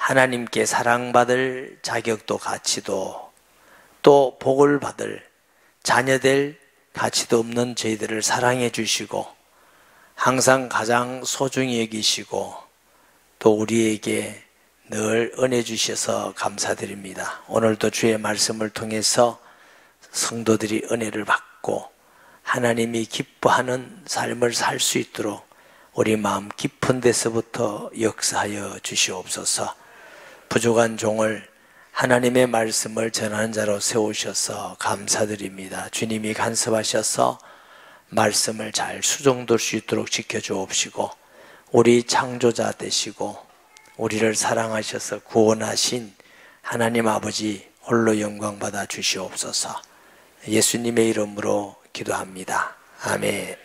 하나님께 사랑받을 자격도 가치도 또 복을 받을 자녀될 가치도 없는 저희들을 사랑해 주시고 항상 가장 소중히 여기시고 또 우리에게 늘 은혜 주셔서 감사드립니다. 오늘도 주의 말씀을 통해서 성도들이 은혜를 받고 하나님이 기뻐하는 삶을 살 수 있도록 우리 마음 깊은 데서부터 역사하여 주시옵소서. 부족한 종을 하나님의 말씀을 전하는 자로 세우셔서 감사드립니다. 주님이 간섭하셔서 말씀을 잘 수종될 수 있도록 지켜주옵시고 우리 창조자 되시고 우리를 사랑하셔서 구원하신 하나님 아버지 홀로 영광 받아 주시옵소서. 예수님의 이름으로 기도합니다. 아멘.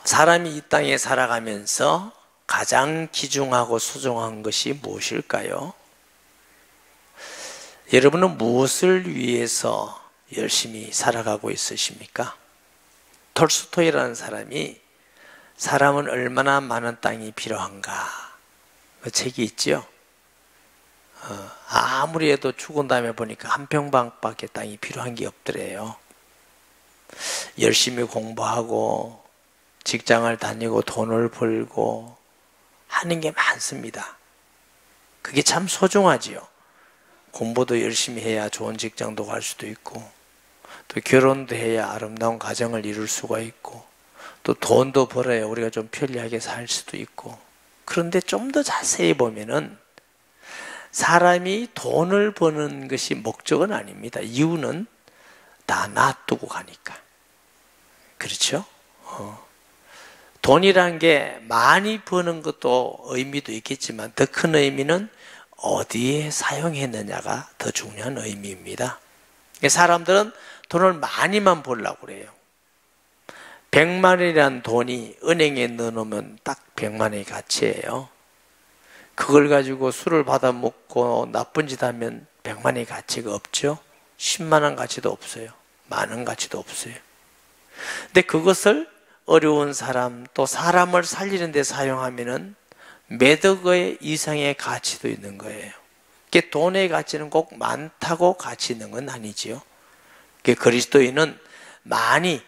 사람이 이 땅에 살아가면서 가장 귀중하고 소중한 것이 무엇일까요? 여러분은 무엇을 위해서 열심히 살아가고 있으십니까? 톨스토이라는 사람이 사람은 얼마나 많은 땅이 필요한가 그 책이 있죠. 아무리 해도 죽은 다음에 보니까 한 평방밖에 땅이 필요한 게 없더래요. 열심히 공부하고 직장을 다니고 돈을 벌고 하는 게 많습니다. 그게 참 소중하지요. 공부도 열심히 해야 좋은 직장도 갈 수도 있고 또 결혼도 해야 아름다운 가정을 이룰 수가 있고 또 돈도 벌어야 우리가 좀 편리하게 살 수도 있고. 그런데 좀 더 자세히 보면은 사람이 돈을 버는 것이 목적은 아닙니다. 이유는 다 놔두고 가니까. 그렇죠? 돈이란 게 많이 버는 것도 의미도 있겠지만 더 큰 의미는 어디에 사용했느냐가 더 중요한 의미입니다. 사람들은 돈을 많이만 벌려고 그래요. 100만 원이라는 돈이 은행에 넣어놓으면 딱 100만 원의 가치예요. 그걸 가지고 술을 받아 먹고 나쁜 짓 하면 100만 원의 가치가 없죠. 10만 원 가치도 없어요. 만 원 가치도 없어요. 근데 그것을 어려운 사람 또 사람을 살리는 데 사용하면은 몇억의 이상의 가치도 있는 거예요. 돈의 가치는 꼭 많다고 가치 있는 건 아니지요. 그리스도인은 많이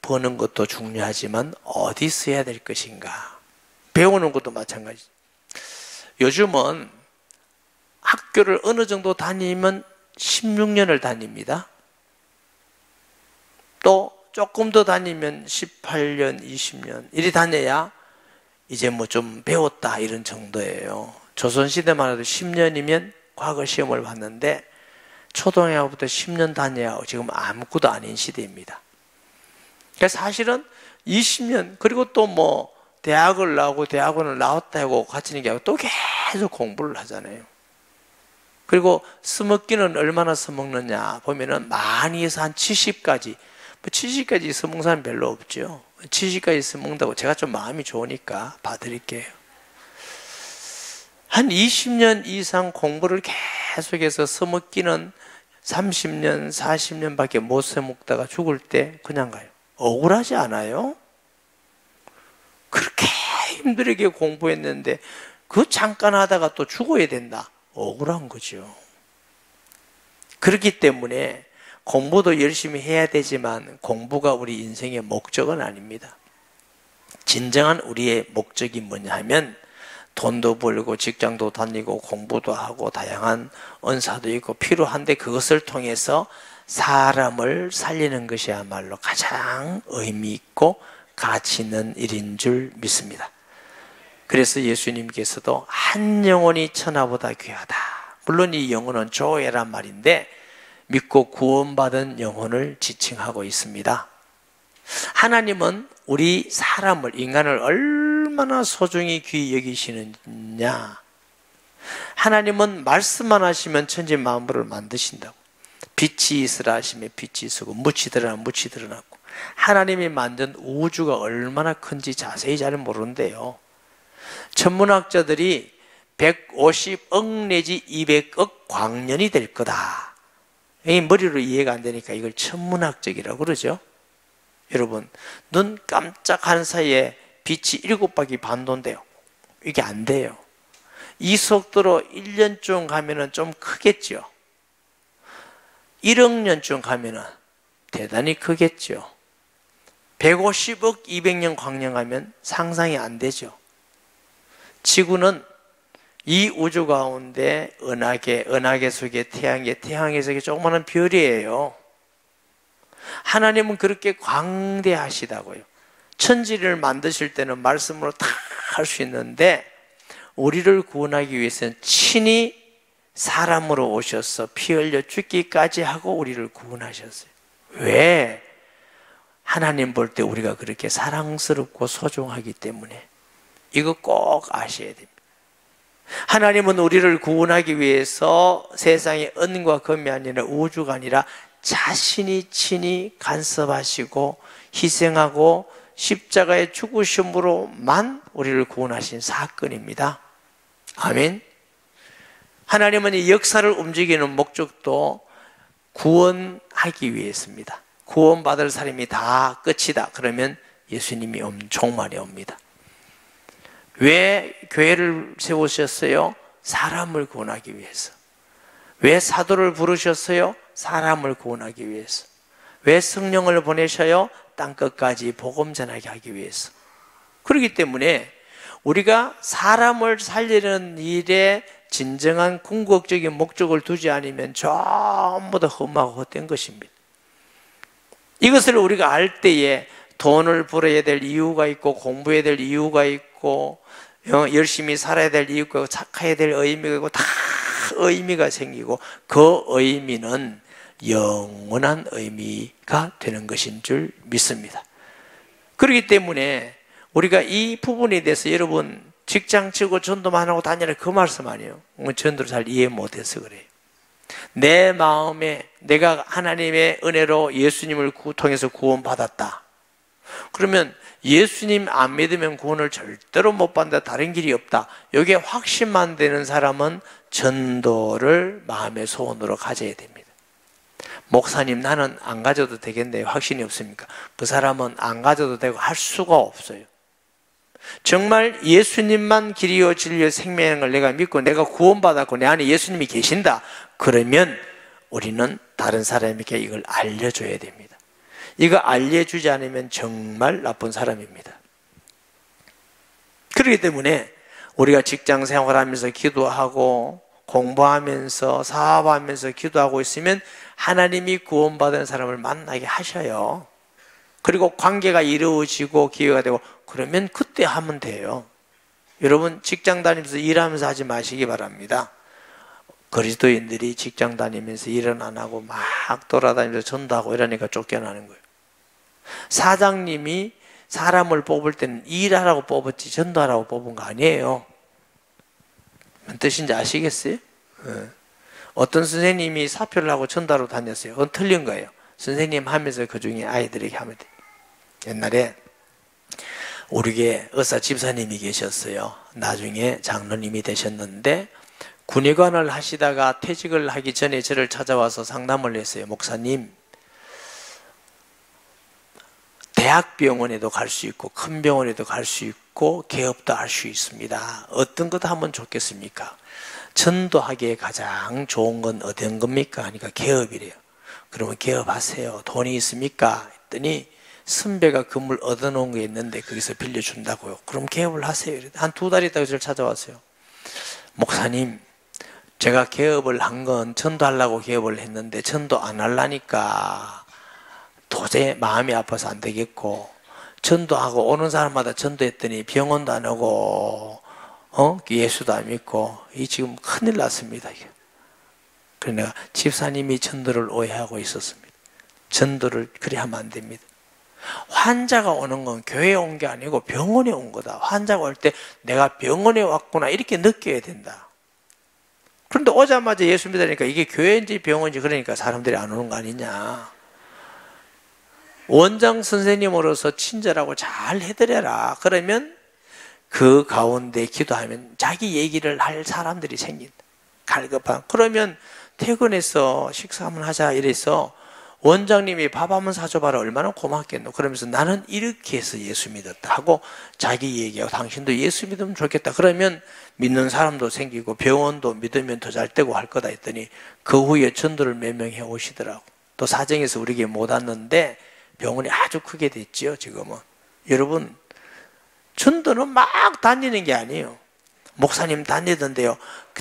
버는 것도 중요하지만 어디 써야 될 것인가. 배우는 것도 마찬가지. 요즘은 학교를 어느 정도 다니면 16년을 다닙니다. 또 조금 더 다니면 18년, 20년 이리 다녀야 이제 뭐 좀 배웠다 이런 정도예요. 조선시대만 해도 10년이면 과거 시험을 봤는데 초등학교부터 10년 다녀야 지금 아무것도 아닌 시대입니다. 그러니까 사실은 20년 그리고 또 뭐 대학을 나오고 대학원을 나왔다고 가르치는 게 아니고 또 계속 공부를 하잖아요. 그리고 써먹기는 얼마나 써먹느냐 보면은 많이 해서 한 70까지 70까지 써먹는 사람 별로 없죠. 70까지 써먹는다고 제가 좀 마음이 좋으니까 봐드릴게요. 한 20년 이상 공부를 계속해서 써먹기는 30년, 40년 밖에 못 써먹다가 죽을 때 그냥 가요. 억울하지 않아요? 그렇게 힘들게 공부했는데 그 잠깐 하다가 또 죽어야 된다. 억울한 거죠. 그렇기 때문에 공부도 열심히 해야 되지만 공부가 우리 인생의 목적은 아닙니다. 진정한 우리의 목적이 뭐냐 하면 돈도 벌고 직장도 다니고 공부도 하고 다양한 은사도 있고 필요한데 그것을 통해서 사람을 살리는 것이야말로 가장 의미 있고 가치 있는 일인 줄 믿습니다. 그래서 예수님께서도 한 영혼이 천하보다 귀하다. 물론 이 영혼은 조회란 말인데 믿고 구원받은 영혼을 지칭하고 있습니다. 하나님은 우리 사람을, 인간을 얼마나 소중히 귀히 여기시느냐. 하나님은 말씀만 하시면 천지 만물을 만드신다고. 빛이 있으라 하시면 빛이 있고 묻이 드러나 묻이 드러났고 하나님이 만든 우주가 얼마나 큰지 자세히 잘 모르는데요. 천문학자들이 150억 내지 200억 광년이 될 거다. 이 머리로 이해가 안 되니까 이걸 천문학적이라고 그러죠. 여러분 눈 깜짝하는 사이에 빛이 7바퀴 반도인데요. 이게 안 돼요. 이 속도로 1년쯤 가면은 좀 크겠죠. 1억 년쯤 가면은 대단히 크겠죠. 150억, 200년 광년 가면 상상이 안 되죠. 지구는 이 우주 가운데 은하계 속에 태양계 속에 조그마한 별이에요. 하나님은 그렇게 광대하시다고요. 천지를 만드실 때는 말씀으로 다 할 수 있는데 우리를 구원하기 위해서는 친히 사람으로 오셔서 피 흘려 죽기까지 하고 우리를 구원하셨어요. 왜? 하나님 볼 때 우리가 그렇게 사랑스럽고 소중하기 때문에. 이거 꼭 아셔야 됩니다. 하나님은 우리를 구원하기 위해서 세상의 은과 금이 아니라 우주가 아니라 자신이 친히 간섭하시고 희생하고 십자가의 죽으심으로만 우리를 구원하신 사건입니다. 아멘. 하나님은 이 역사를 움직이는 목적도 구원하기 위해서입니다. 구원받을 사람이 다 끝이다. 그러면 예수님이 종말이 옵니다. 왜 교회를 세우셨어요? 사람을 구원하기 위해서. 왜 사도를 부르셨어요? 사람을 구원하기 위해서. 왜 성령을 보내셔요? 땅끝까지 복음 전하게 하기 위해서. 그렇기 때문에 우리가 사람을 살리는 일에 진정한 궁극적인 목적을 두지 않으면 전부 다 험하고 헛된 것입니다. 이것을 우리가 알 때에 돈을 벌어야 될 이유가 있고 공부해야 될 이유가 있고 열심히 살아야 될 이유가 있고 착해야 될 의미가 있고 다 의미가 생기고 그 의미는 영원한 의미가 되는 것인 줄 믿습니다. 그렇기 때문에 우리가 이 부분에 대해서 여러분 직장 치고 전도만 하고 다니라 그 말씀 아니에요. 전도를 잘 이해 못해서 그래요. 내 마음에 내가 하나님의 은혜로 예수님을 통해서 구원받았다. 그러면 예수님 안 믿으면 구원을 절대로 못 받는다. 다른 길이 없다. 여기에 확신만 되는 사람은 전도를 마음의 소원으로 가져야 됩니다. 목사님 나는 안 가져도 되겠네. 확신이 없습니까? 그 사람은 안 가져도 되고 할 수가 없어요. 정말 예수님만 길이요 진리요 생명인 걸 내가 믿고 내가 구원받았고 내 안에 예수님이 계신다. 그러면 우리는 다른 사람에게 이걸 알려줘야 됩니다. 이거 알려주지 않으면 정말 나쁜 사람입니다. 그렇기 때문에 우리가 직장 생활하면서 기도하고 공부하면서 사업하면서 기도하고 있으면 하나님이 구원받은 사람을 만나게 하셔요. 그리고 관계가 이루어지고 기회가 되고 그러면 그때 하면 돼요. 여러분 직장 다니면서 일하면서 하지 마시기 바랍니다. 그리스도인들이 직장 다니면서 일은 안 하고 막 돌아다니면서 전도하고 이러니까 쫓겨나는 거예요. 사장님이 사람을 뽑을 때는 일하라고 뽑았지 전도하라고 뽑은 거 아니에요. 무슨 뜻인지 아시겠어요? 어떤 선생님이 사표를 하고 전도하러 다녔어요. 그건 틀린 거예요. 선생님 하면서 그 중에 아이들에게 하면 돼요. 옛날에 우리 교회 의사 집사님이 계셨어요. 나중에 장로님이 되셨는데 군의관을 하시다가 퇴직을 하기 전에 저를 찾아와서 상담을 했어요. 목사님, 대학병원에도 갈 수 있고 큰 병원에도 갈 수 있고 개업도 할 수 있습니다. 어떤 것 하면 좋겠습니까? 전도하기에 가장 좋은 건 어떤 겁니까? 하니까 개업이래요. 그러면 개업하세요. 돈이 있습니까? 했더니 선배가 건물 얻어놓은 게 있는데 거기서 빌려준다고요. 그럼 개업을 하세요. 한 2달 있다가 저를 찾아왔어요. 목사님, 제가 개업을 한 건 전도하려고 개업을 했는데 전도 안 하려니까 도저히 마음이 아파서 안 되겠고 전도하고 오는 사람마다 전도했더니 병원도 안 오고 예수도 안 믿고 이 지금 큰일 났습니다. 그래서 내가 집사님이 전도를 오해하고 있었습니다. 전도를 그리 하면 안 됩니다. 환자가 오는 건 교회에 온 게 아니고 병원에 온 거다. 환자가 올 때 내가 병원에 왔구나 이렇게 느껴야 된다. 그런데 오자마자 예수 믿으니까 이게 교회인지 병원인지 그러니까 사람들이 안 오는 거 아니냐. 원장 선생님으로서 친절하고 잘 해드려라. 그러면 그 가운데 기도하면 자기 얘기를 할 사람들이 생긴다. 갈급한. 그러면 퇴근해서 식사 한번 하자 이래서 원장님이 밥 한번 사줘봐라 얼마나 고맙겠노. 그러면서 나는 이렇게 해서 예수 믿었다 하고 자기 얘기하고 당신도 예수 믿으면 좋겠다. 그러면 믿는 사람도 생기고 병원도 믿으면 더 잘 되고 할 거다 했더니 그 후에 전도를 몇 명 해 오시더라고. 또 사정에서 우리에게 못 왔는데 병원이 아주 크게 됐지요 지금은. 여러분 전도는 막 다니는 게 아니에요. 목사님 다니던데요.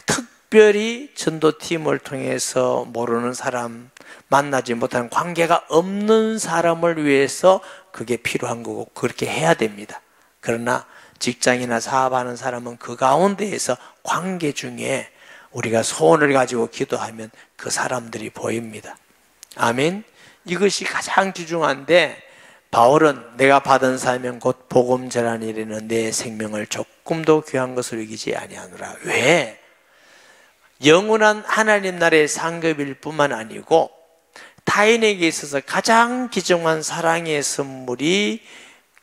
특별히 전도팀을 통해서 모르는 사람, 만나지 못하는 관계가 없는 사람을 위해서 그게 필요한 거고 그렇게 해야 됩니다. 그러나 직장이나 사업하는 사람은 그 가운데에서 관계 중에 우리가 소원을 가지고 기도하면 그 사람들이 보입니다. 아멘. 이것이 가장 귀중한데 바울은 내가 받은 사명 곧 복음 전하는 일에는 내 생명을 조금도 귀한 것을 여기지 아니하노라. 왜? 영원한 하나님 나라의 상급일 뿐만 아니고 타인에게 있어서 가장 귀중한 사랑의 선물이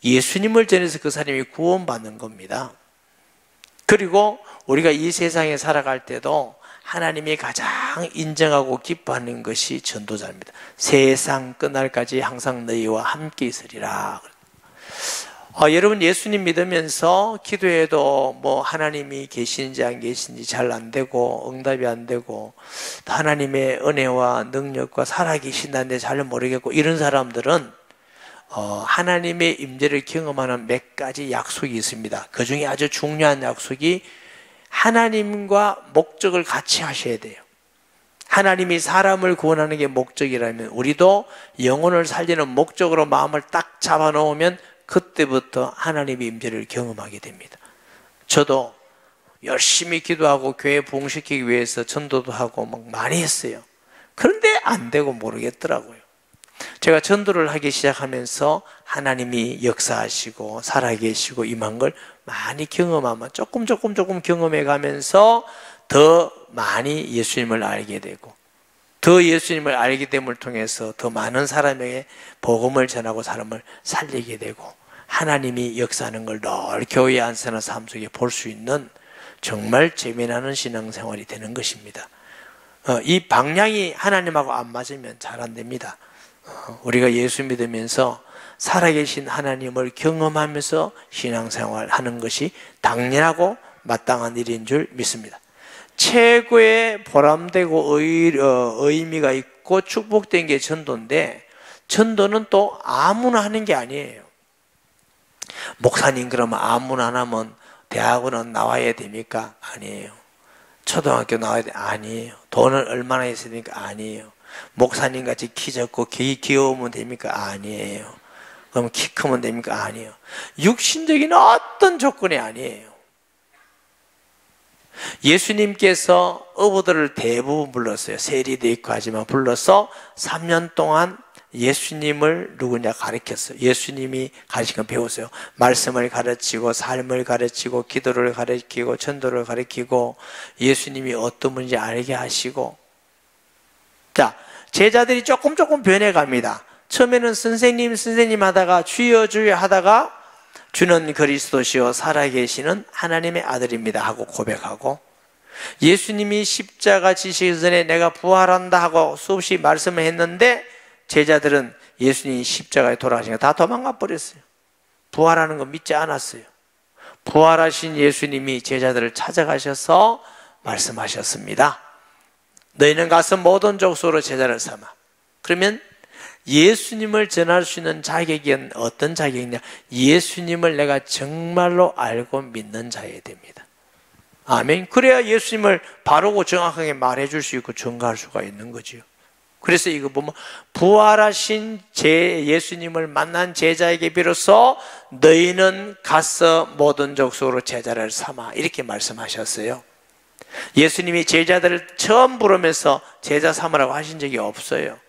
예수님을 전해서 그 사람이 구원받는 겁니다. 그리고 우리가 이 세상에 살아갈 때도 하나님이 가장 인정하고 기뻐하는 것이 전도자입니다. 세상 끝날까지 항상 너희와 함께 있으리라. 여러분 예수님 믿으면서 기도해도 뭐 하나님이 계시는지 안 계시는지 잘 안 되고 응답이 안 되고 하나님의 은혜와 능력과 살아계신다는데 잘 모르겠고 이런 사람들은 하나님의 임재를 경험하는 몇 가지 약속이 있습니다. 그 중에 아주 중요한 약속이 하나님과 목적을 같이 하셔야 돼요. 하나님이 사람을 구원하는 게 목적이라면 우리도 영혼을 살리는 목적으로 마음을 딱 잡아놓으면 그때부터 하나님의 임재를 경험하게 됩니다. 저도 열심히 기도하고 교회 부흥시키기 위해서 전도도 하고 막 많이 했어요. 그런데 안 되고 모르겠더라고요. 제가 전도를 하기 시작하면서 하나님이 역사하시고 살아계시고 임한 걸 많이 경험하면 조금 경험해 가면서 더 많이 예수님을 알게 되고 더 예수님을 알게 됨을 통해서 더 많은 사람에게 복음을 전하고 사람을 살리게 되고 하나님이 역사하는 걸 늘 교회 안에서나 삶 속에 볼 수 있는 정말 재미나는 신앙생활이 되는 것입니다. 이 방향이 하나님하고 안 맞으면 잘 안 됩니다. 우리가 예수 믿으면서 살아계신 하나님을 경험하면서 신앙생활 하는 것이 당연하고 마땅한 일인 줄 믿습니다. 최고의 보람되고 의미가 있고 축복된 게 전도인데 전도는 또 아무나 하는 게 아니에요. 목사님 그러면 아무나 안 하면 대학원은 나와야 됩니까? 아니에요. 초등학교 나와야 돼? 아니에요. 돈을 얼마나 있어야 됩니까? 아니에요. 목사님같이 키 작고 귀여우면 됩니까? 아니에요. 그럼 키 크면 됩니까? 아니에요. 육신적인 어떤 조건이 아니에요. 예수님께서 어부들을 대부분 불렀어요. 세리도 있고 하지만 불러서 3년 동안 예수님을 누구냐 가르쳤어요. 예수님이 가르친 건 배웠어요. 말씀을 가르치고 삶을 가르치고 기도를 가르치고 전도를 가르치고 예수님이 어떤 분인지 알게 하시고 자 제자들이 조금 변해갑니다. 처음에는 선생님 하다가 주여 하다가 주는 그리스도시요 살아계시는 하나님의 아들입니다 하고 고백하고 예수님이 십자가 지시기 전에 내가 부활한다 하고 수없이 말씀을 했는데 제자들은 예수님이 십자가에 돌아가시니까 다 도망가 버렸어요. 부활하는 거 믿지 않았어요. 부활하신 예수님이 제자들을 찾아가셔서 말씀하셨습니다. 너희는 가서 모든 족속으로 제자를 삼아. 그러면 예수님을 전할 수 있는 자격은 어떤 자격이냐? 예수님을 내가 정말로 알고 믿는 자여야 됩니다. 아멘. 그래야 예수님을 바르고 정확하게 말해줄 수 있고 증거할 수가 있는 거지요. 그래서 이거 보면 부활하신 예수님을 만난 제자에게 비로소 너희는 가서 모든 족속으로 제자를 삼아 이렇게 말씀하셨어요. 예수님이 제자들을 처음 부르면서 제자 삼으라고 하신 적이 없어요.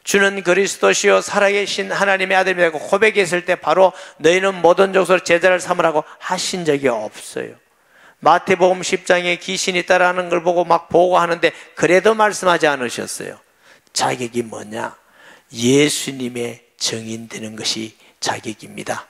주는 그리스도시요 살아계신 하나님의 아들이라고 고백했을 때 바로 너희는 모든 족속으로 제자를 삼으라고 하신 적이 없어요. 마태복음 10장에 귀신이 따라하는 걸 보고 막 보고하는데 그래도 말씀하지 않으셨어요. 자격이 뭐냐? 예수님의 증인 되는 것이 자격입니다.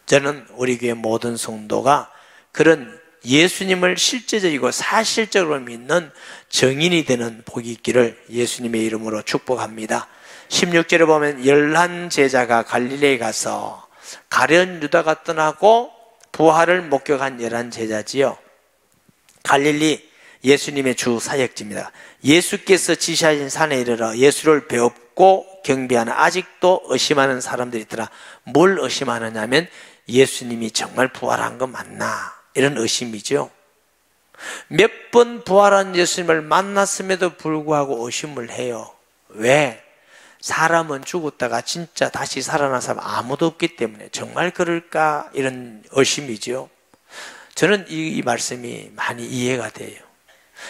저는 우리 교회 모든 성도가 그런 예수님을 실제적이고 사실적으로 믿는 증인이 되는 복이 있기를 예수님의 이름으로 축복합니다. 16절에 보면 11 제자가 갈릴리에 가서 가룟 유다가 떠나고 부활을 목격한 11 제자지요. 갈릴리 예수님의 주 사역지입니다. 예수께서 지시하신 산에 이르러 예수를 배웁고 경배하는 아직도 의심하는 사람들이 있더라. 뭘 의심하느냐면 예수님이 정말 부활한 거 맞나? 이런 의심이죠. 몇 번 부활한 예수님을 만났음에도 불구하고 의심을 해요. 왜? 사람은 죽었다가 진짜 다시 살아난 사람 아무도 없기 때문에 정말 그럴까? 이런 의심이죠. 저는 이 말씀이 많이 이해가 돼요.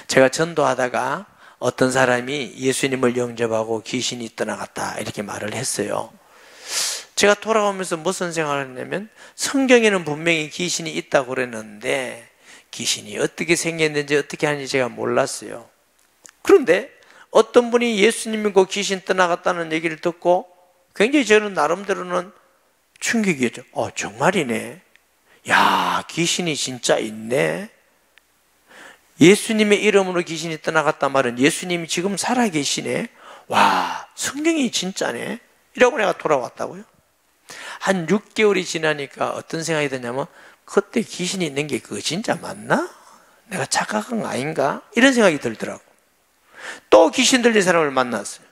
제가 전도하다가 어떤 사람이 예수님을 영접하고 귀신이 떠나갔다 이렇게 말을 했어요. 제가 돌아오면서 무슨 생각을 했냐면 성경에는 분명히 귀신이 있다고 그랬는데 귀신이 어떻게 생겼는지 어떻게 하는지 제가 몰랐어요. 그런데 어떤 분이 예수님 믿고 귀신 떠나갔다는 얘기를 듣고 굉장히 저는 나름대로는 충격이었죠. 정말이네. 야, 귀신이 진짜 있네. 예수님의 이름으로 귀신이 떠나갔단 말은 예수님이 지금 살아계시네. 와, 성경이 진짜네. 이라고 내가 돌아왔다고요. 한 6개월이 지나니까 어떤 생각이 드냐면 그때 귀신이 있는 게 그거 진짜 맞나? 내가 착각한 거 아닌가? 이런 생각이 들더라고. 또 귀신 들린 사람을 만났어요.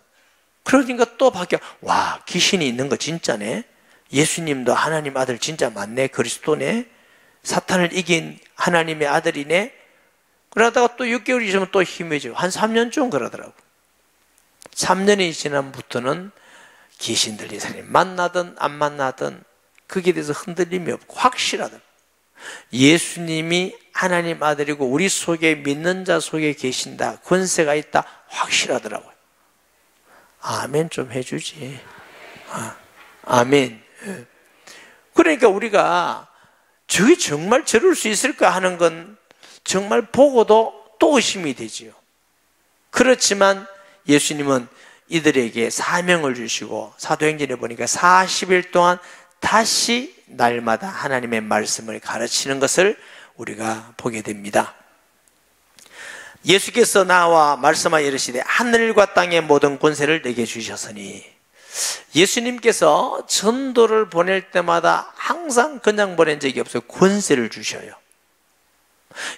그러니까 또 바뀌어. 와, 귀신이 있는 거 진짜네. 예수님도 하나님 아들 진짜 맞네. 그리스도네. 사탄을 이긴 하나님의 아들이네. 그러다가 또 6개월이 지나면 또 희미해지고 한 3년쯤 그러더라고. 3년이 지난부터는 귀신 들린 사람이 만나든 안 만나든 거기에 대해서 흔들림이 없고 확실하다. 예수님이 하나님 아들이고 우리 속에 믿는 자 속에 계신다. 권세가 있다. 확실하더라고요. 아멘 좀 해주지. 아멘. 그러니까 우리가 저게 정말 저럴 수 있을까 하는 건 정말 보고도 또 의심이 되지요. 그렇지만 예수님은 이들에게 사명을 주시고 사도행전에 보니까 40일 동안 다시 날마다 하나님의 말씀을 가르치는 것을 우리가 보게 됩니다. 예수께서 나와 말씀하여 이르시되 하늘과 땅의 모든 권세를 내게 주셨으니, 예수님께서 전도를 보낼 때마다 항상 그냥 보낸 적이 없어요. 권세를 주셔요.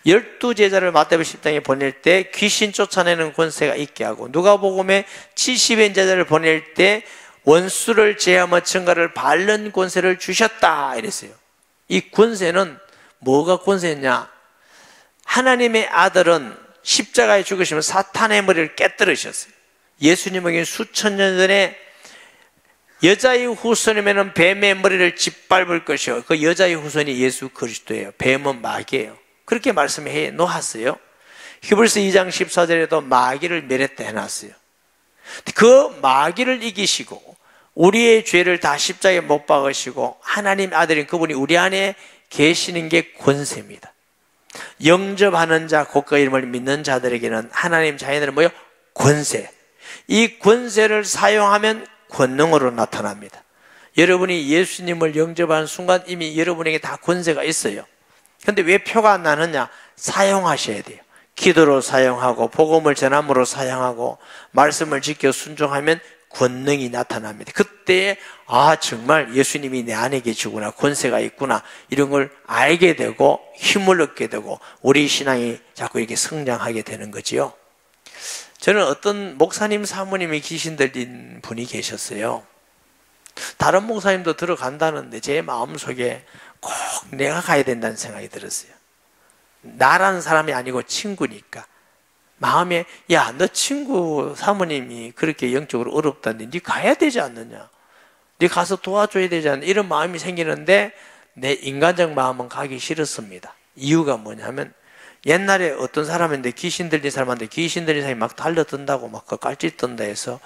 12제자를 마태복음 10장에 보낼 때 귀신 쫓아내는 권세가 있게 하고, 누가복음에 70인 제자를 보낼 때 원수를 제하며 천가를 밟는 권세를 주셨다 이랬어요. 이 권세는 뭐가 권세냐? 하나님의 아들은 십자가에 죽으시면 사탄의 머리를 깨뜨리셨어요. 예수님에게 수천 년 전에 여자의 후손이면 뱀의 머리를 짓밟을 것이요, 그 여자의 후손이 예수 그리스도예요. 뱀은 마귀예요. 그렇게 말씀해 놓았어요. 히브리서 2장 14절에도 마귀를 멸했다 해놨어요. 그 마귀를 이기시고 우리의 죄를 다 십자가에 못 박으시고 하나님 아들인 그분이 우리 안에 계시는 게 권세입니다. 영접하는 자, 곧 그 이름을 믿는 자들에게는 하나님 자녀들은 뭐요? 권세. 이 권세를 사용하면 권능으로 나타납니다. 여러분이 예수님을 영접하는 순간 이미 여러분에게 다 권세가 있어요. 그런데 왜 표가 안 나느냐? 사용하셔야 돼요. 기도로 사용하고 복음을 전함으로 사용하고 말씀을 지켜 순종하면 권능이 나타납니다. 그때 정말 예수님이 내 안에 계시구나, 권세가 있구나, 이런 걸 알게 되고 힘을 얻게 되고 우리 신앙이 자꾸 이렇게 성장하게 되는 거지요. 저는 어떤 목사님 사모님이 귀신 들린 분이 계셨어요. 다른 목사님도 들어간다는데 제 마음속에 꼭 내가 가야 된다는 생각이 들었어요. 나라는 사람이 아니고 친구니까 마음에, 야, 너 친구 사모님이 그렇게 영적으로 어렵다는데 네 가야 되지 않느냐, 네 가서 도와줘야 되지 않느냐, 이런 마음이 생기는데 내 인간적 마음은 가기 싫었습니다. 이유가 뭐냐면 옛날에 어떤 사람인데 귀신 들린 사람한테 귀신 들린 사람이 막 달려든다고 막 깔짓 든다 해서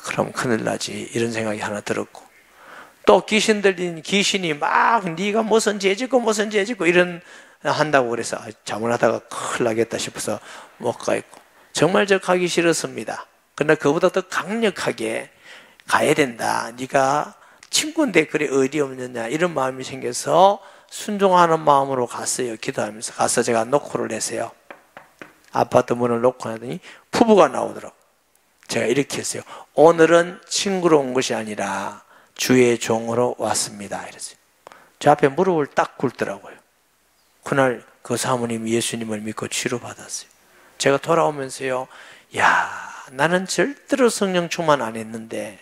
그럼 큰일 나지, 이런 생각이 하나 들었고, 또 귀신 들린 귀신이 막 네가 무슨 죄 짓고 무슨 죄 짓고 이런 한다고 그래서 잘못하다가 큰일 나겠다 싶어서 못 가 있고, 정말 저 가기 싫었습니다. 그러나 그보다 더 강력하게 가야 된다, 네가 친구인데 그래 어디 없느냐, 이런 마음이 생겨서 순종하는 마음으로 갔어요. 기도하면서 가서 제가 노크를 했어요. 아파트 문을 놓고 하더니 부부가 나오더라고. 제가 이렇게 했어요. 오늘은 친구로 온 것이 아니라 주의 종으로 왔습니다. 이랬어요. 제 앞에 무릎을 딱 꿇더라고요. 그날 그 사모님이 예수님을 믿고 치료받았어요. 제가 돌아오면서요, 야, 나는 절대로 성령 충만 안 했는데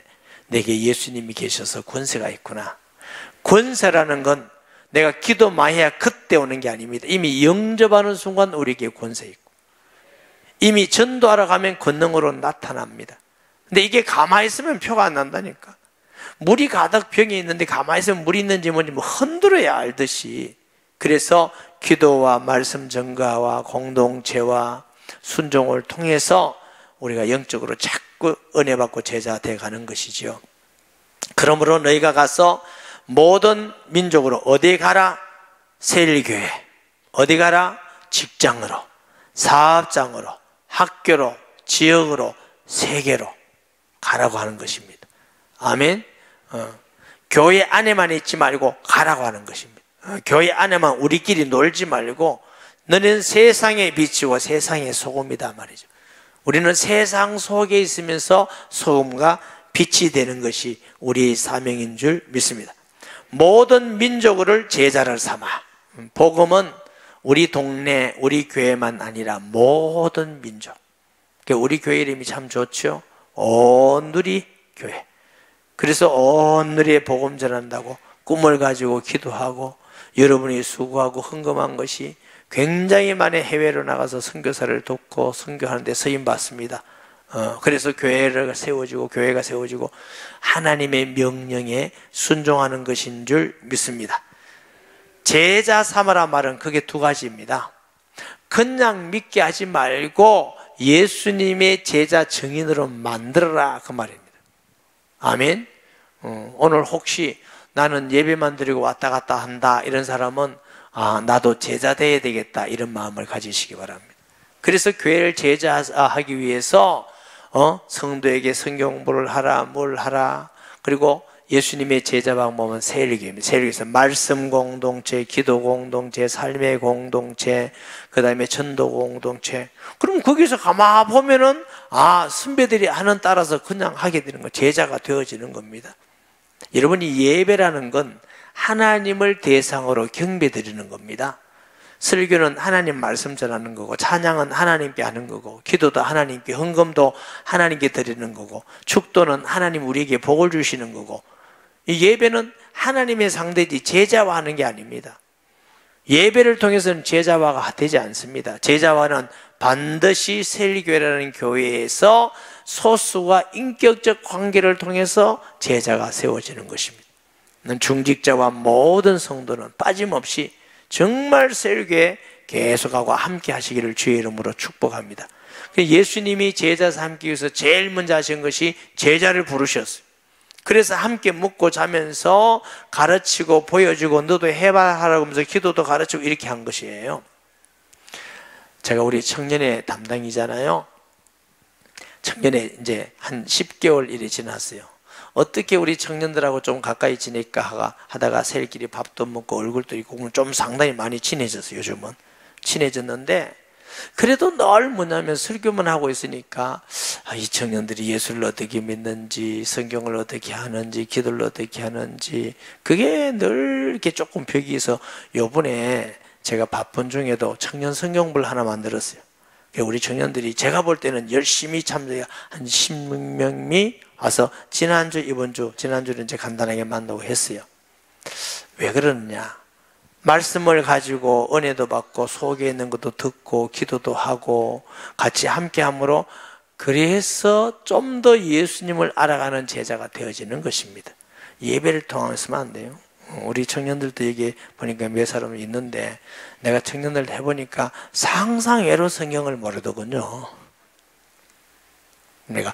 내게 예수님이 계셔서 권세가 있구나. 권세라는 건 내가 기도 많이 해야 그때 오는 게 아닙니다. 이미 영접하는 순간 우리에게 권세 있고, 이미 전도하러 가면 권능으로 나타납니다. 근데 이게 가만히 있으면 표가 안 난다니까. 물이 가득 병에 있는데 가만히 있으면 물이 있는지 뭔지 뭐 흔들어야 알듯이. 그래서 기도와 말씀 전가와 공동체와 순종을 통해서 우리가 영적으로 자꾸 은혜 받고 제자 돼 가는 것이죠. 그러므로 너희가 가서 모든 민족으로 어디 가라? 세일교회. 어디 가라? 직장으로, 사업장으로, 학교로, 지역으로, 세계로 가라고 하는 것입니다. 아멘. 교회 안에만 있지 말고 가라고 하는 것입니다. 교회 안에만 우리끼리 놀지 말고 너는 세상에 비치고 세상의 소금이다 말이죠. 우리는 세상 속에 있으면서 소금과 빛이 되는 것이 우리의 사명인 줄 믿습니다. 모든 민족을 제자를 삼아. 복음은 우리 동네, 우리 교회만 아니라 모든 민족. 우리 교회 이름이 참 좋죠. 온누리 교회. 그래서 온누리에 복음 전한다고 꿈을 가지고 기도하고 여러분이 수고하고 헌금한 것이 굉장히 많이 해외로 나가서 선교사를 돕고 선교하는 데 쓰임받습니다. 그래서 교회가 세워지고 하나님의 명령에 순종하는 것인 줄 믿습니다. 제자 삼으라 말은 그게 두 가지입니다. 그냥 믿게 하지 말고 예수님의 제자 증인으로 만들어라, 그 말입니다. 아멘. 오늘 혹시 나는 예배만 드리고 왔다 갔다 한다 이런 사람은 나도 제자 돼야 되겠다 이런 마음을 가지시기 바랍니다. 그래서 교회를 제자하기 위해서 성도에게 성경 공부를 하라, 뭘 하라. 그리고 예수님의 제자 방법은 세일교회입니다. 세일교회에서 말씀 공동체, 기도 공동체, 삶의 공동체, 그 다음에 전도 공동체. 그럼 거기서 가만 보면은 선배들이 하는 따라서 그냥 하게 되는 거, 제자가 되어지는 겁니다. 여러분이 예배라는 건 하나님을 대상으로 경배 드리는 겁니다. 설교는 하나님 말씀 전하는 거고, 찬양은 하나님께 하는 거고, 기도도 하나님께, 헌금도 하나님께 드리는 거고, 축도는 하나님 우리에게 복을 주시는 거고, 이 예배는 하나님의 상대지 제자화 하는 게 아닙니다. 예배를 통해서는 제자화가 되지 않습니다. 제자화는 반드시 세일교회라는 교회에서 소수와 인격적 관계를 통해서 제자가 세워지는 것입니다. 중직자와 모든 성도는 빠짐없이 정말 세일교회 계속하고 함께 하시기를 주의 이름으로 축복합니다. 예수님이 제자 삼기 위해서 제일 먼저 하신 것이 제자를 부르셨어요. 그래서 함께 먹고 자면서 가르치고 보여주고 너도 해봐 하라고 하면서 기도도 가르치고 이렇게 한 것이에요. 제가 우리 청년의 담당이잖아요. 청년에 이제 한 10개월 일이 지났어요. 어떻게 우리 청년들하고 좀 가까이 지낼까 하다가 새끼리 밥도 먹고 얼굴도 있고 좀 상당히 많이 친해졌어요. 요즘은 친해졌는데 그래도 늘 뭐냐면 설교만 하고 있으니까 이 청년들이 예수를 어떻게 믿는지, 성경을 어떻게 하는지, 기도를 어떻게 하는지 그게 늘 이렇게 조금 벽이 있어. 요번에 제가 바쁜 중에도 청년 성경부를 하나 만들었어요. 우리 청년들이 제가 볼 때는 열심히 참여해 한 16명이 와서 지난주는 이제 간단하게 만나고 했어요. 왜 그러느냐? 말씀을 가지고 은혜도 받고 속에 있는 것도 듣고 기도도 하고 같이 함께 함으로 그래서 좀 더 예수님을 알아가는 제자가 되어지는 것입니다. 예배를 통해서만 안 돼요. 우리 청년들도 여기 보니까 몇 사람이 있는데 내가 청년들 해보니까 상상외로 성경을 모르더군요. 내가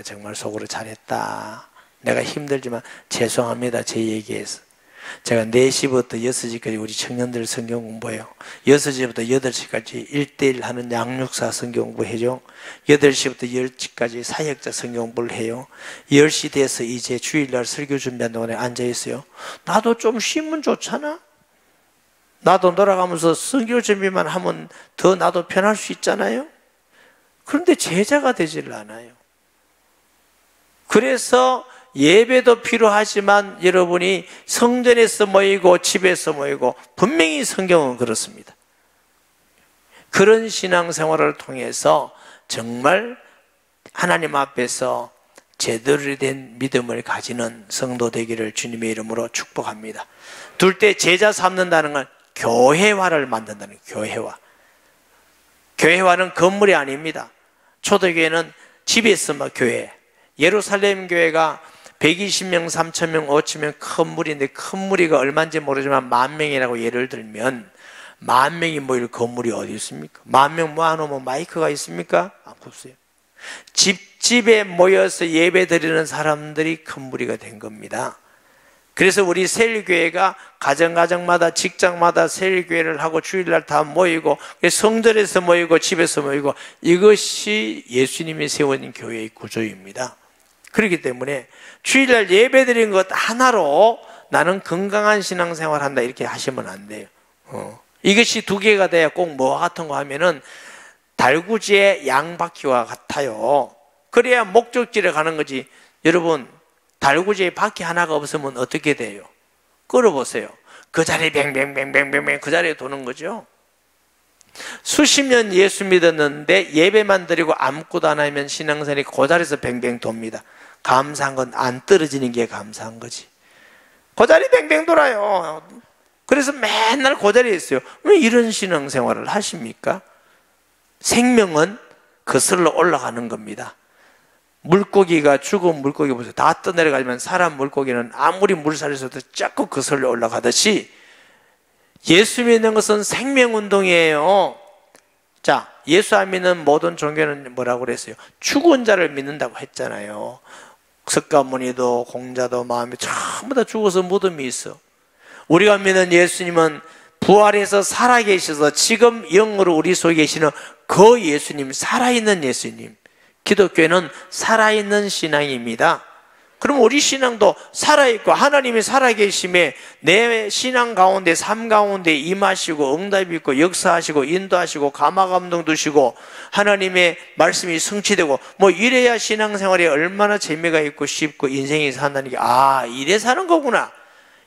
정말 속으로 잘했다. 내가 힘들지만 죄송합니다. 제 얘기해서. 제가 4시부터 6시까지 우리 청년들 성경 공부해요. 6시부터 8시까지 1:1 하는 양육사 성경 공부해요. 8시부터 10시까지 사역자 성경 공부를 해요. 10시 돼서 이제 주일날 설교 준비하는 동안에 앉아있어요. 나도 좀 쉬면 좋잖아. 나도 돌아가면서 성경 준비만 하면 더 나도 편할 수 있잖아요. 그런데 제자가 되질 않아요. 그래서 예배도 필요하지만 여러분이 성전에서 모이고 집에서 모이고 분명히 성경은 그렇습니다. 그런 신앙생활을 통해서 정말 하나님 앞에서 제대로 된 믿음을 가지는 성도 되기를 주님의 이름으로 축복합니다. 둘째, 제자 삼는다는 건 교회화를 만든다는 거예요. 교회화. 교회화는 건물이 아닙니다. 초대교회는 집에 있으면 교회. 예루살렘 교회가 120명, 3,000명, 5,000명 큰 무리인데 큰 무리가 얼마인지 모르지만 10,000명이라고 예를 들면 10,000명이 모일 건물이 어디 있습니까? 10,000명 모아놓으면 마이크가 있습니까? 없어요. 집집에 모여서 예배 드리는 사람들이 큰 무리가 된 겁니다. 그래서 우리 세일교회가 가정가정마다 직장마다 세일교회를 하고 주일날 다 모이고 성전에서 모이고 집에서 모이고 이것이 예수님이 세운 교회의 구조입니다. 그렇기 때문에 주일날 예배 드리는 것 하나로 나는 건강한 신앙생활 한다 이렇게 하시면 안 돼요. 이것이 두 개가 돼야 꼭 뭐와 같은 거 하면은 달구지의 양바퀴와 같아요. 그래야 목적지에 가는 거지. 여러분 달구지에 바퀴 하나가 없으면 어떻게 돼요? 끌어보세요. 그 자리에 뱅뱅뱅뱅뱅뱅 그 자리에 도는 거죠. 수십 년 예수 믿었는데 예배만 드리고 아무것도 안 하면 신앙생활이 그 자리에서 뱅뱅 돕니다. 감사한 건 안 떨어지는 게 감사한 거지. 그 자리 뱅뱅 돌아요. 그래서 맨날 그 자리에 있어요. 왜 이런 신앙생활을 하십니까? 생명은 거슬러 올라가는 겁니다. 물고기가 죽은 물고기 보세요. 다 떠내려가지만 사람 물고기는 아무리 물살에서도 자꾸 거슬러 올라가듯이 예수 믿는 것은 생명운동이에요. 자, 예수 안 믿는 모든 종교는 뭐라고 그랬어요? 죽은 자를 믿는다고 했잖아요. 석가모니도 공자도 마음이 전부 다 죽어서 무덤이 있어. 우리가 믿는 예수님은 부활해서 살아계셔서 지금 영으로 우리 속에 계시는 그 예수님, 살아있는 예수님. 기독교는 살아있는 신앙입니다. 그럼 우리 신앙도 살아있고 하나님이 살아계심에 내 신앙 가운데 삶 가운데 임하시고 응답이 있고 역사하시고 인도하시고 감화감동 두시고 하나님의 말씀이 성취되고 뭐 이래야 신앙생활이 얼마나 재미가 있고 쉽고 인생이 산다는 게 이래 사는 거구나.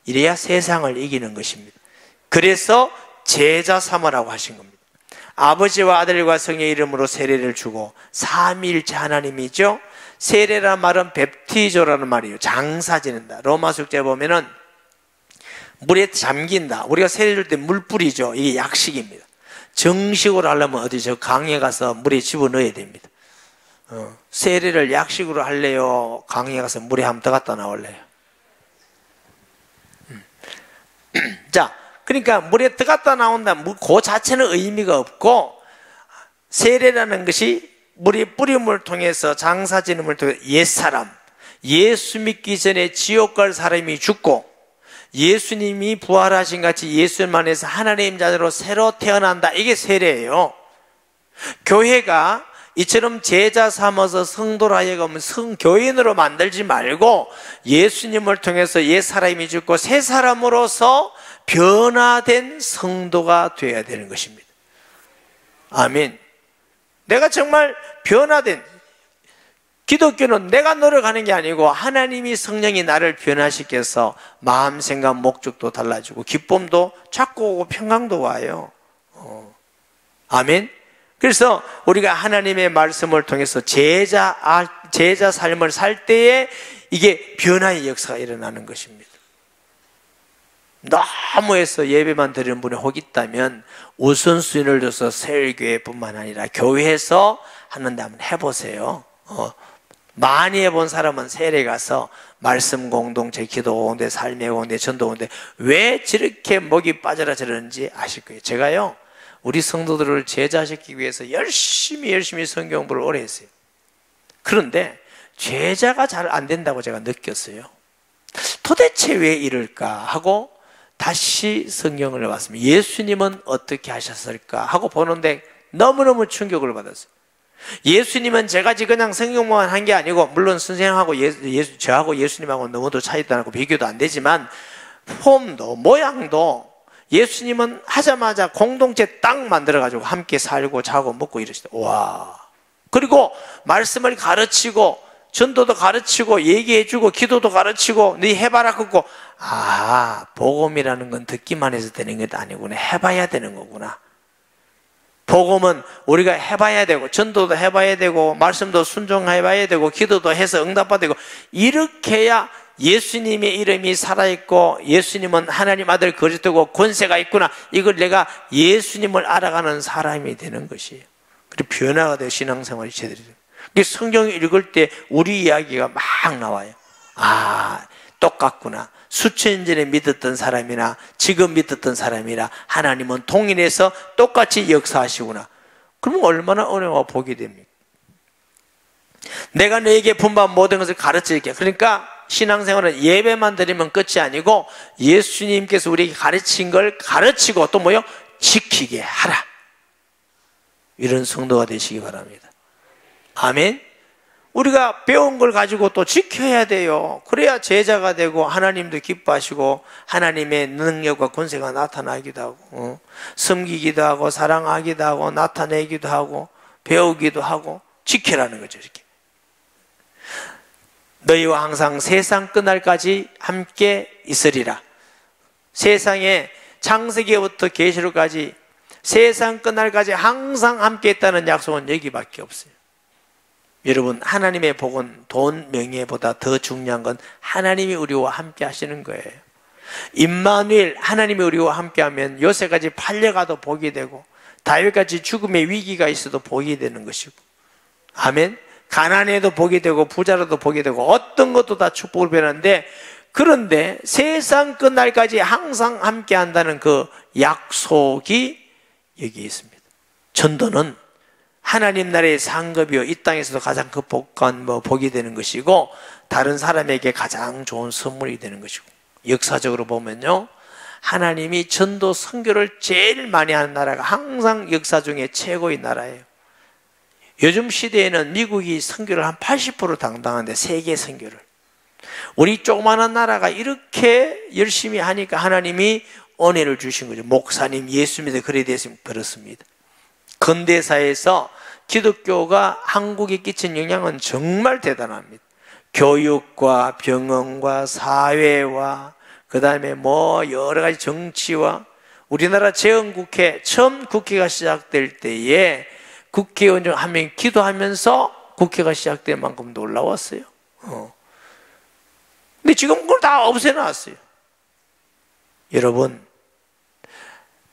이래야 세상을 이기는 것입니다. 그래서 제자 삼으라고 하신 겁니다. 아버지와 아들과 성령의 이름으로 세례를 주고 삼위일체 하나님이죠. 세례란 말은 베프티조라는 말이에요. 장사 지낸다. 로마 숙제 보면은 물에 잠긴다. 우리가 세례 줄 때 물 뿌리죠. 이게 약식입니다. 정식으로 하려면 어디 저 강에 가서 물에 집어넣어야 됩니다. 세례를 약식으로 할래요? 강에 가서 물에 한번 떠갔다 나올래요? 자, 그러니까 물에 떠갔다 나온다. 그 자체는 의미가 없고 세례라는 것이 물이 뿌림을 통해서 장사 지냄을 통해서 옛사람, 예수 믿기 전에 지옥 갈 사람이 죽고 예수님이 부활하신 같이 예수님 안에서 하나님 자녀로 새로 태어난다. 이게 세례예요. 교회가 이처럼 제자 삼아서 성도로 하여금 성교인으로 만들지 말고 예수님을 통해서 옛 사람이 죽고 새 사람으로서 변화된 성도가 되어야 되는 것입니다. 아멘. 내가 정말 변화된, 기독교는 내가 노력하는 게 아니고 하나님이 성령이 나를 변화시켜서 마음, 생각, 목적도 달라지고 기쁨도 찾고 오고 평강도 와요. 아멘. 그래서 우리가 하나님의 말씀을 통해서 제자 삶을 살 때에 이게 변화의 역사가 일어나는 것입니다. 너무 해서 예배만 드리는 분이 혹 있다면 우선순위를 줘서 세일교회뿐만 아니라 교회에서 하는데 한번 해보세요. 많이 해본 사람은 세례 가서 말씀 공동체, 기도 공동체, 삶의 공동체, 전도 공동체 왜 저렇게 목이 빠져라 저러는지 아실 거예요. 제가요 우리 성도들을 제자시키기 위해서 열심히 성경 공부를 오래 했어요. 그런데 제자가 잘 안 된다고 제가 느꼈어요. 도대체 왜 이럴까 하고 다시 성경을 봤습니다. 예수님은 어떻게 하셨을까 하고 보는데 너무너무 충격을 받았어요. 예수님은 제가지 그냥 성경만 한 게 아니고 물론 선생님하고 저하고 예수님하고 너무도 차이도 나고 비교도 안 되지만 폼도 모양도 예수님은 하자마자 공동체 딱 만들어가지고 함께 살고 자고 먹고 이러시다. 와, 그리고 말씀을 가르치고 전도도 가르치고 얘기해주고 기도도 가르치고 네 해봐라 그거. 아, 복음이라는 건 듣기만 해서 되는 게 아니구나. 해봐야 되는 거구나. 복음은 우리가 해봐야 되고 전도도 해봐야 되고 말씀도 순종해봐야 되고 기도도 해서 응답받아야 되고, 이렇게 해야 예수님의 이름이 살아있고 예수님은 하나님 아들 그리스도고 권세가 있구나, 이걸 내가 예수님을 알아가는 사람이 되는 것이에요. 그리고 변화가 되어 신앙생활이 제대로 돼요. 성경을 읽을 때 우리 이야기가 막 나와요. 아, 똑같구나. 수천 년 전에 믿었던 사람이나 지금 믿었던 사람이나 하나님은 동일해서 똑같이 역사하시구나. 그러면 얼마나 은혜와 복이 됩니까? 내가 너에게 분반 모든 것을 가르칠게. 그러니까 신앙생활은 예배만 드리면 끝이 아니고 예수님께서 우리에게 가르친 걸 가르치고 또 뭐요? 지키게 하라. 이런 성도가 되시기 바랍니다. 아멘. 우리가 배운 걸 가지고 또 지켜야 돼요. 그래야 제자가 되고 하나님도 기뻐하시고 하나님의 능력과 권세가 나타나기도 하고 섬기기도 하고 사랑하기도 하고 나타내기도 하고 배우기도 하고 지키라는 거죠. 이렇게 너희와 항상 세상 끝날까지 함께 있으리라. 세상에 창세기부터 계시록까지 세상 끝날까지 항상 함께 있다는 약속은 여기밖에 없어요. 여러분, 하나님의 복은 돈, 명예보다 더 중요한 건 하나님이 우리와 함께 하시는 거예요. 임마누엘, 하나님이 우리와 함께 하면 요새까지 팔려가도 복이 되고 다윗같이 죽음의 위기가 있어도 복이 되는 것이고, 아멘. 가난해도 복이 되고 부자라도 복이 되고 어떤 것도 다 축복을 변하는데, 그런데 세상 끝날까지 항상 함께 한다는 그 약속이 여기 있습니다. 전도는 하나님 나라의 상급이요 이 땅에서도 가장 그 복한 복이 되는 것이고 다른 사람에게 가장 좋은 선물이 되는 것이고, 역사적으로 보면요, 하나님이 전도 선교를 제일 많이 하는 나라가 항상 역사 중에 최고의 나라예요. 요즘 시대에는 미국이 선교를 한 80% 당당한데, 세계 선교를. 우리 조그마한 나라가 이렇게 열심히 하니까 하나님이 은혜를 주신 거죠. 목사님, 예수 믿어 그래 됐으면 그렇습니다. 근대사에서 기독교가 한국에 끼친 영향은 정말 대단합니다. 교육과 병원과 사회와 그 다음에 여러 가지 정치와, 우리나라 재헌국회 처음 국회가 시작될 때에 국회의원 중 한 명이 기도하면서 국회가 시작될 만큼 놀라웠어요. 근데 지금 그걸 다 없애놨어요. 여러분,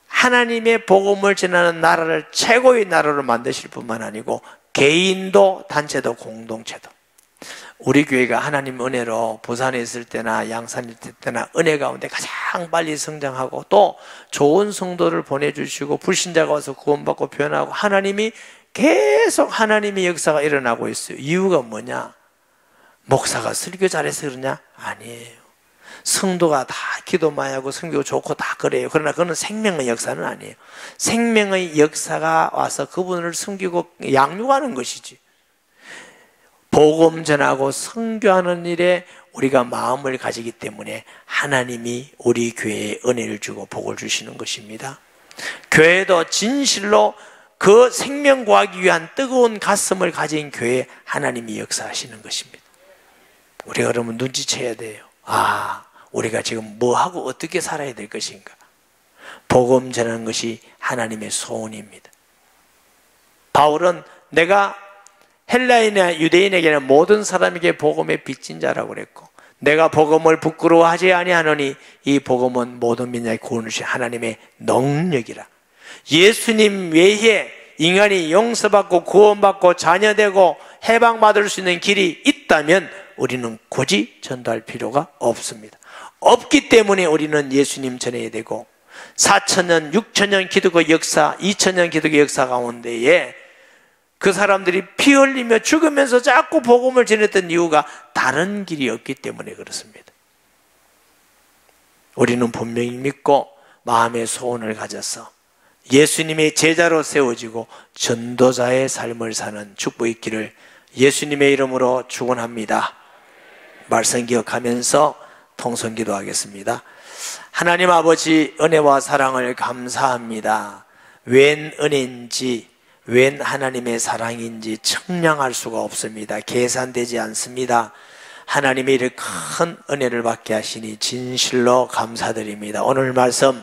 하나님의 복음을 전하는 나라를 최고의 나라로 만드실 뿐만 아니고 개인도 단체도 공동체도, 우리 교회가 하나님 은혜로 부산에 있을 때나 양산에 있을 때나 은혜 가운데 가장 빨리 성장하고 또 좋은 성도를 보내주시고 불신자가 와서 구원받고 변하고 하나님이 계속 하나님의 역사가 일어나고 있어요. 이유가 뭐냐? 목사가 설교 잘해서 그러냐? 아니에요. 성도가 다 기도 많이 하고 성교 좋고 다 그래요. 그러나 그건 생명의 역사는 아니에요. 생명의 역사가 와서 그분을 섬기고 양육하는 것이지. 복음 전하고 선교하는 일에 우리가 마음을 가지기 때문에 하나님이 우리 교회에 은혜를 주고 복을 주시는 것입니다. 교회도 진실로 그 생명 구하기 위한 뜨거운 가슴을 가진 교회에 하나님이 역사하시는 것입니다. 우리가 그러면 눈치채야 돼요. 우리가 지금 뭐하고 어떻게 살아야 될 것인가. 복음 전하는 것이 하나님의 소원입니다. 바울은 내가 헬라인이나 유대인에게는 모든 사람에게 복음의 빚진 자라고 그랬고, 내가 복음을 부끄러워하지 아니하노니 이 복음은 모든 민족의 구원을 주신 하나님의 능력이라. 예수님 외에 인간이 용서받고 구원받고 자녀되고 해방받을 수 있는 길이 있다면 우리는 굳이 전도할 필요가 없습니다. 없기 때문에 우리는 예수님 전해야 되고, 4,000년, 6,000년 기독교 역사, 2,000년 기독교 역사 가운데에 그 사람들이 피 흘리며 죽으면서 자꾸 복음을 전했던 이유가 다른 길이 없기 때문에 그렇습니다. 우리는 분명히 믿고 마음의 소원을 가져서 예수님의 제자로 세워지고 전도자의 삶을 사는 축복의 길을 예수님의 이름으로 축원합니다. 말씀 기억하면서 통성기도 하겠습니다. 하나님 아버지, 은혜와 사랑을 감사합니다. 웬 은혜인지, 웬 하나님의 사랑인지 청량할 수가 없습니다. 계산되지 않습니다. 하나님의 이를 큰 은혜를 받게 하시니 진실로 감사드립니다. 오늘 말씀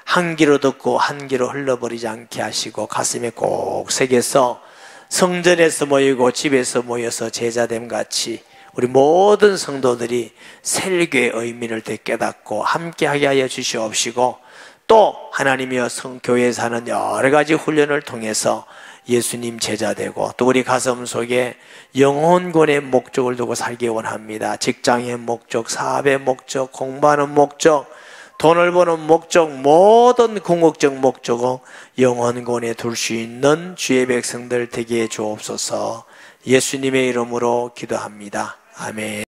한 귀로 듣고 한 귀로 흘러버리지 않게 하시고 가슴에 꼭 새겨서 성전에서 모이고 집에서 모여서 제자됨 같이 우리 모든 성도들이 설교의 의미를 더 깨닫고 함께하게 하여 주시옵시고, 또 하나님이여 교회에 사는 여러 가지 훈련을 통해서 예수님 제자되고, 또 우리 가슴 속에 영혼권의 목적을 두고 살기 원합니다. 직장의 목적, 사업의 목적, 공부하는 목적, 돈을 버는 목적, 모든 궁극적 목적은 영혼권에 둘 수 있는 주의 백성들 되게 해 주옵소서. 예수님의 이름으로 기도합니다. 아멘.